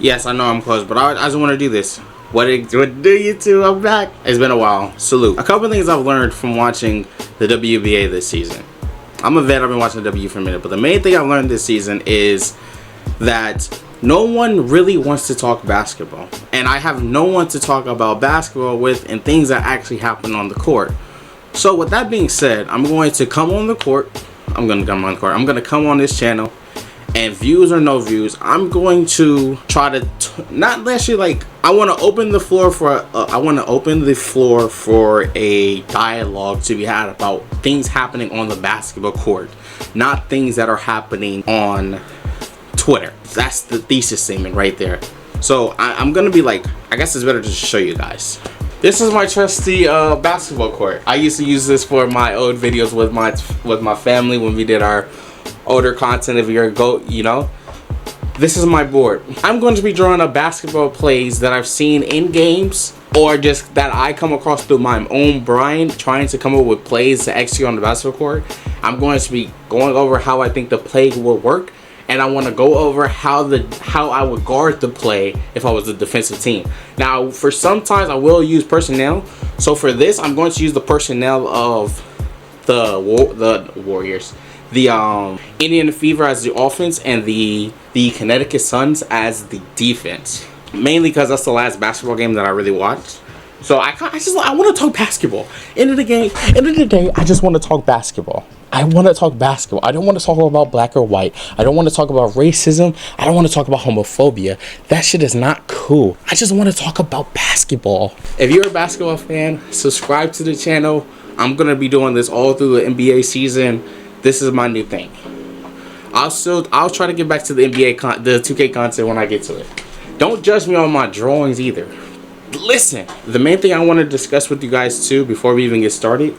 Yes, I know I'm close, but I just want to do this. What do you two? I'm back. It's been a while. Salute. A couple things I've learned from watching the WBA this season. I'm a vet. I've been watching the W for a minute, but the main thing I've learned this season is that no one really wants to talk basketball, and I have no one to talk about basketball with and things that actually happen on the court. So with that being said, I'm going to come on the court. I'm going to come on this channel, and views or no views, I'm going to try to not necessarily like I want to open the floor for a dialogue to be had about things happening on the basketball court, not things that are happening on Twitter. That's the thesis statement right there. So I'm gonna be like, I guess it's better to just show you guys. This is my trusty basketball court. I used to use this for my old videos with my family when we did our older content. If you're a GOAT, you know. This is my board. I'm going to be drawing up basketball plays that I've seen in games, or just that I come across through my own brain, trying to come up with plays to execute on the basketball court. I'm going to be going over how I think the play will work, and I want to go over how I would guard the play if I was the defensive team. Now, for sometimes I will use personnel. So for this, I'm going to use the personnel of the Warriors, the Indiana Fever as the offense, and the Connecticut Suns as the defense. Mainly because that's the last basketball game that I really watched. So I want to talk basketball. End of the day, I just want to talk basketball. I want to talk basketball. I don't want to talk about black or white. I don't want to talk about racism. I don't want to talk about homophobia. That shit is not cool. I just want to talk about basketball. If you're a basketball fan, subscribe to the channel. I'm going to be doing this all through the NBA season. This is my new thing. I'll try to get back to the the 2K content when I get to it. Don't judge me on my drawings either. Listen, the main thing I want to discuss with you guys too before we even get started,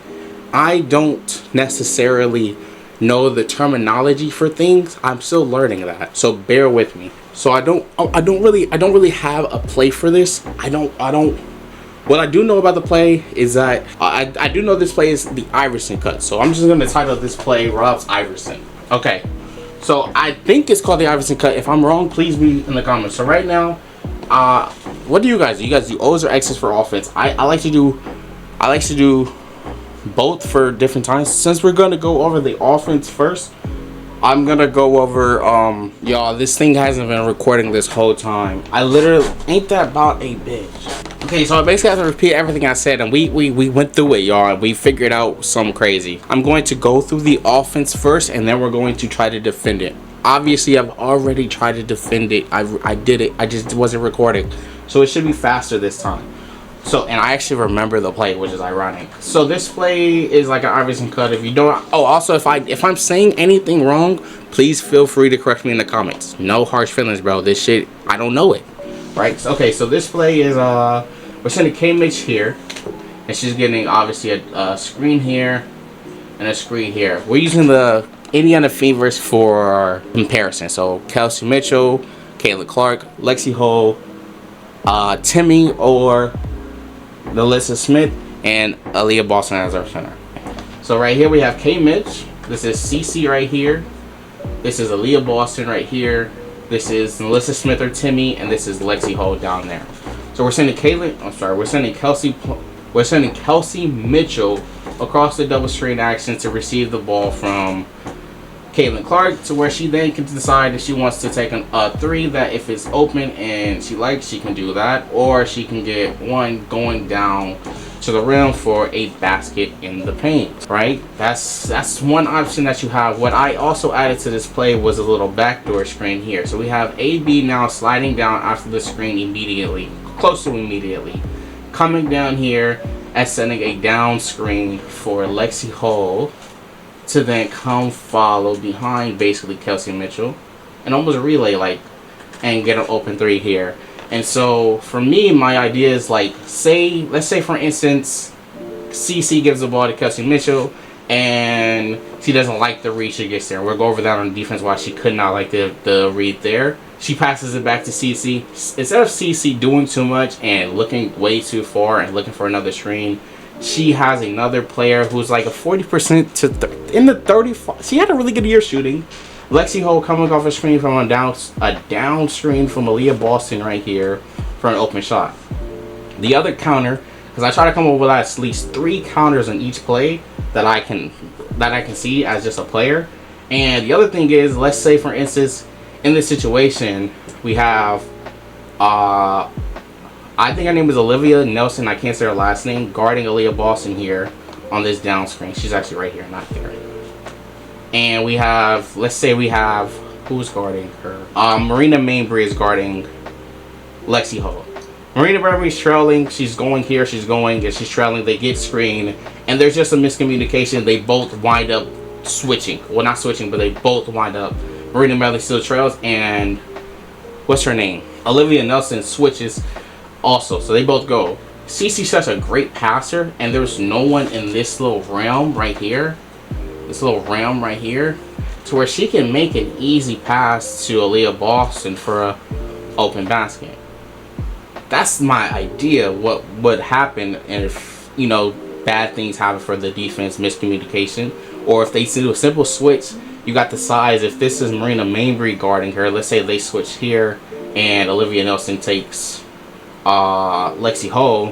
I don't necessarily know the terminology for things. I'm still learning that, so bear with me. So I don't really have a play for this. What I do know about the play is that I do know this play is the Iverson cut. So I'm just gonna title this play Rob's Iverson. Okay. So I think it's called the Iverson cut. If I'm wrong, please be in the comments. So right now, what do you guys do? You guys do O's or X's for offense? I like to do both for different times. Since we're gonna go over the offense first, I'm gonna go over y'all, this thing hasn't been recording this whole time. I literally ain't that about a bitch. Okay, so I basically have to repeat everything I said, and we went through it, y'all, and we figured out some crazy. I'm going to go through the offense first, and then we're going to try to defend it. Obviously, I've already tried to defend it. I did it. I just wasn't recording, so it should be faster this time. So, and I actually remember the play, which is ironic. So this play is like an Iverson cut. If you don't, oh, also if I'm saying anything wrong, please feel free to correct me in the comments. No harsh feelings, bro. This shit, I don't know it, right? So, okay, so this play is we're sending K Mitch here, and she's getting obviously a screen here and a screen here. We're using the Indiana Fevers for comparison. So Kelsey Mitchell, Caitlin Clark, Lexi Ho, Timmy or Alyssa Smith, and Aaliyah Boston as our center. So right here we have K Mitch. This is CC right here. This is Aaliyah Boston right here. This is Alyssa Smith or Timmy, and this is Lexi Ho down there. So we're sending Kelsey Mitchell across the double screen action to receive the ball from Caitlin Clark, to where she then can decide if she wants to take a three that if it's open and she likes, she can do that, or she can get one going down to the rim for a basket in the paint, right? That's one option that you have. What I also added to this play was a little backdoor screen here. So we have AB now sliding down after the screen immediately, close to immediately, coming down here and sending a down screen for Lexi Ho to then come follow behind basically Kelsey Mitchell and almost relay and get an open three here. And so for me, my idea is let's say for instance CC gives the ball to Kelsey Mitchell and she doesn't like the read she gets there. We'll go over that on defense why she could not like the read there. She passes it back to CC. Instead of CC doing too much and looking way too far and looking for another screen, she has another player who's like a 40% in the 35. She had a really good year shooting. Lexi Ho coming off a screen from a down screen from Aaliyah Boston right here for an open shot. The other counter, because I try to come up with at least 3 counters on each play that I can see as just a player. And the other thing is, let's say for instance, in this situation, we have I think her name is Olivia Nelson, I can't say her last name, guarding Aaliyah Boston here on this down screen. She's actually right here, not there. And we have, let's say we have, who's guarding her? Marina Mabrey is guarding Lexi Ho. Marina Mabrey's trailing, she's going here, she's going, and she's trailing, they get screened, and there's just a miscommunication. They both wind up switching. Well, not switching, but they both wind up. Marina Mabrey still trails, and what's her name? Olivia Nelson switches also, so they both go. Cece's such a great passer, and there's no one in this little realm right here, to where she can make an easy pass to Aaliyah Boston for a open basket. That's my idea what would happen if, you know, bad things happen for the defense, miscommunication, or if they do a simple switch. You got the size. If this is Marina Mabrey guarding her, let's say they switch here and Olivia Nelson takes Lexi Ho,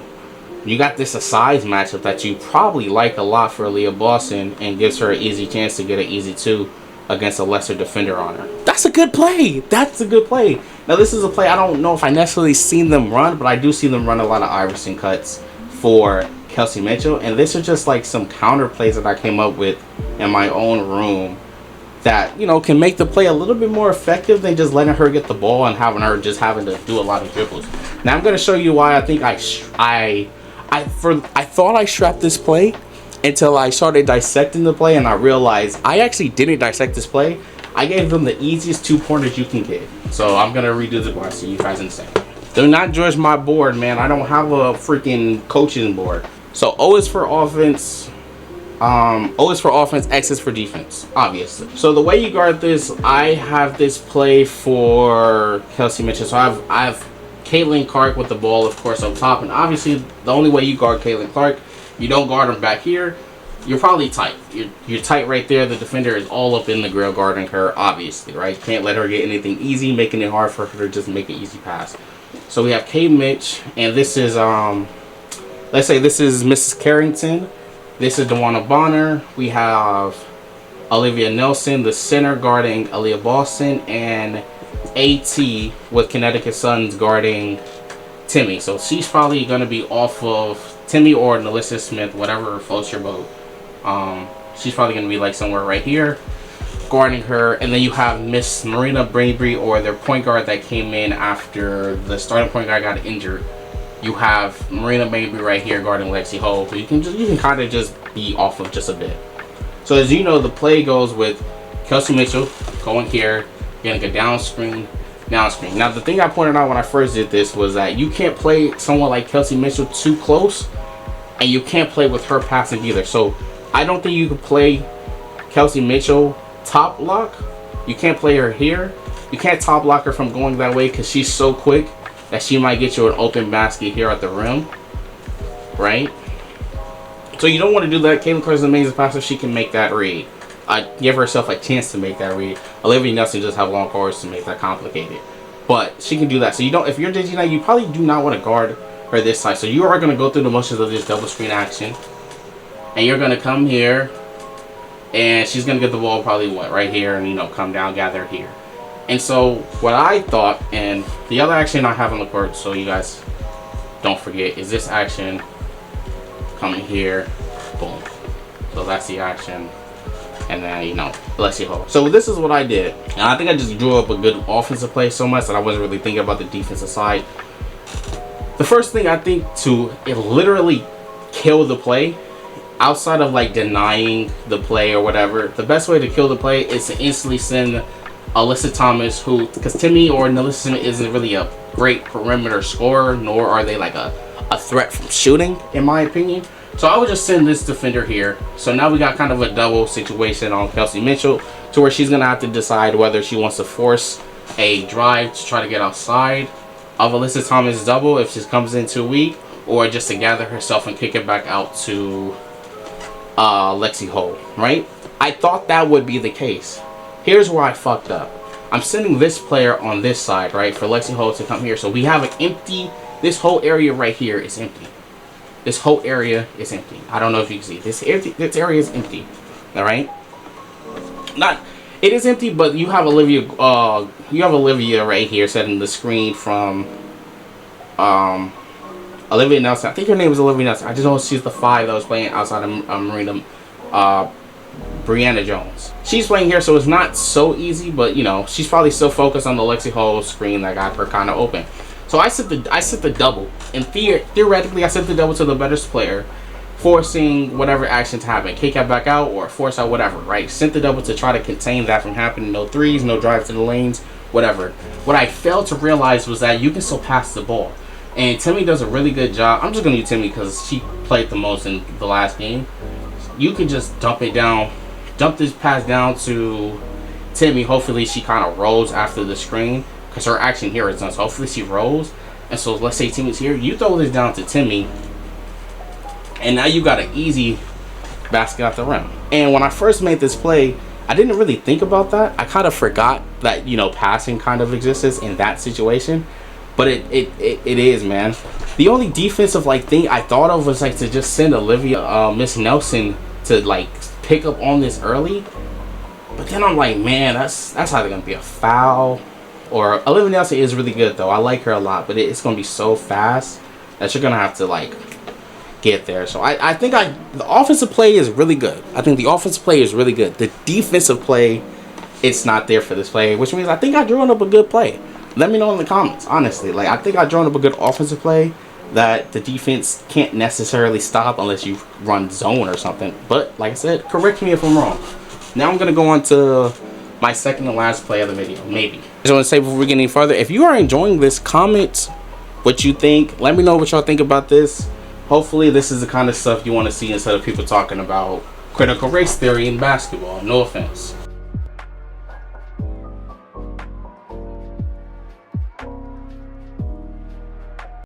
you got this a size matchup that you probably like a lot for Aaliyah Boston, and gives her an easy chance to get an easy 2 against a lesser defender on her. That's a good play. That's a good play. Now this is a play I don't know if I necessarily seen them run, but I do see them run a lot of Iverson cuts for Kelsey Mitchell, and this is just like some counter plays that I came up with in my own room that, you know, can make the play a little bit more effective than just letting her get the ball and having to do a lot of dribbles. Now I'm going to show you why I think I thought I strapped this play until I started dissecting the play, and I realized I actually didn't dissect this play. I gave them the easiest 2 pointers you can get. So I'm going to redo the board. See you guys in a second. Do not judge my board, man. I don't have a freaking coaching board. So O is for offense. O is for offense, X is for defense, obviously. So the way you guard this, I have this play for Kelsey Mitchell. So I have Caitlin Clark with the ball, of course, up top. And obviously, the only way you guard Caitlin Clark, you don't guard him back here. You're probably tight. You're tight right there. The defender is all up in the grill guarding her, obviously, right? Can't let her get anything easy, making it hard for her to just make an easy pass. So we have K Mitch, and this is, let's say this is Mrs. Carrington. This is DeWanna Bonner. We have Olivia Nelson, the center, guarding Aaliyah Boston, and AT with Connecticut Suns guarding Timmy. So she's probably going to be off of Timmy or Nalissa Smith, whatever floats your boat. She's probably going to be like somewhere right here guarding her. And then you have Miss Marina Mabrey, or their point guard that came in after the starting point guard got injured. You have Marina Mabrey right here guarding Lexi Ho. So you can kind of just be off of just a bit. So as you know, the play goes with Kelsey Mitchell going here, getting a down screen. Now the thing I pointed out when I first did this was that you can't play someone like Kelsey Mitchell too close, and you can't play with her passing either. So I don't think you could play Kelsey Mitchell top lock. You can't play her here. You can't top lock her from going that way because she's so quick that she might get you an open basket here at the rim, right? So you don't want to do that. Caitlin Clark is an amazing passer. She can make that read. Give herself a chance to make that read. Olivia Nelson just have long corners to make that complicated, but she can do that. So you don't, if you're Digi Knight, you probably do not want to guard her this side. So you are going to go through the motions of this double screen action, and you're going to come here, and she's going to get the ball probably right here, and come down, gather here. And so what I thought, and the other action I have on the court, so you guys don't forget, is this action coming here, boom. So that's the action. And then, Lexi Ho. So this is what I did. And I think I just drew up a good offensive play so much that I wasn't really thinking about the defensive side. The first thing I think to literally kill the play, outside of like denying the play or whatever, the best way to kill the play is to instantly send Alyssa Thomas, who, because Timmy or Nalissa Smith isn't really a great perimeter scorer, nor are they like a threat from shooting, in my opinion. So I would just send this defender here. So now we got kind of a double situation on Kelsey Mitchell, to where she's going to have to decide whether she wants to force a drive to try to get outside of Alyssa Thomas' double if she comes in too weak, or just to gather herself and kick it back out to Lexi Ho, right? I thought that would be the case. Here's where I fucked up. I'm sending this player on this side, right, for Lexi Ho to come here. So we have an empty, this whole area right here is empty. This whole area is empty. I don't know if you can see. This area is empty. All right? It is empty, but you have Olivia right here setting the screen from Olivia Nelson. I think her name was Olivia Nelson. I just know she's the 5 that was playing outside of Marina. Brianna Jones. She's playing here, so it's not so easy, but you know, she's probably still focused on the Lexi Ho screen that got her kind of open. So I set the double, and theoretically I set the double to the better player, forcing whatever action to happen, kick out back out or force out whatever, right? Sent the double to try to contain that from happening. No threes, no drives to the lanes, whatever. What I failed to realize was that you can still pass the ball, and Timmy does a really good job. I'm just gonna use Timmy because she played the most in the last game. You can just dump this pass down to Timmy. Hopefully she kind of rolls after the screen because her action here is done. So hopefully she rolls. And so let's say Timmy's here. You throw this down to Timmy, and now you got an easy basket out the rim. And when I first made this play, I didn't really think about that. I kind of forgot that, you know, passing kind of exists in that situation. But it is, man. The only defensive like thing I thought of was like to just send Olivia Miss Nelson to like pick up on this early. But then I'm like, man, that's either gonna be a foul or Olivia Nelson is really good though. I like her a lot, but it's gonna be so fast that you're gonna have to like get there. So I think the offensive play is really good. I think the offensive play is really good. The defensive play, it's not there for this play, which means I think I drew up a good play. Let me know in the comments, honestly. Like, I think I drawn up a good offensive play that the defense can't necessarily stop unless you run zone or something. But, like I said, correct me if I'm wrong. Now I'm going to go on to my second and last play of the video, maybe. I just want to say before we get any further, if you are enjoying this, comment what you think. Let me know what y'all think about this. Hopefully, this is the kind of stuff you want to see instead of people talking about critical race theory in basketball. No offense.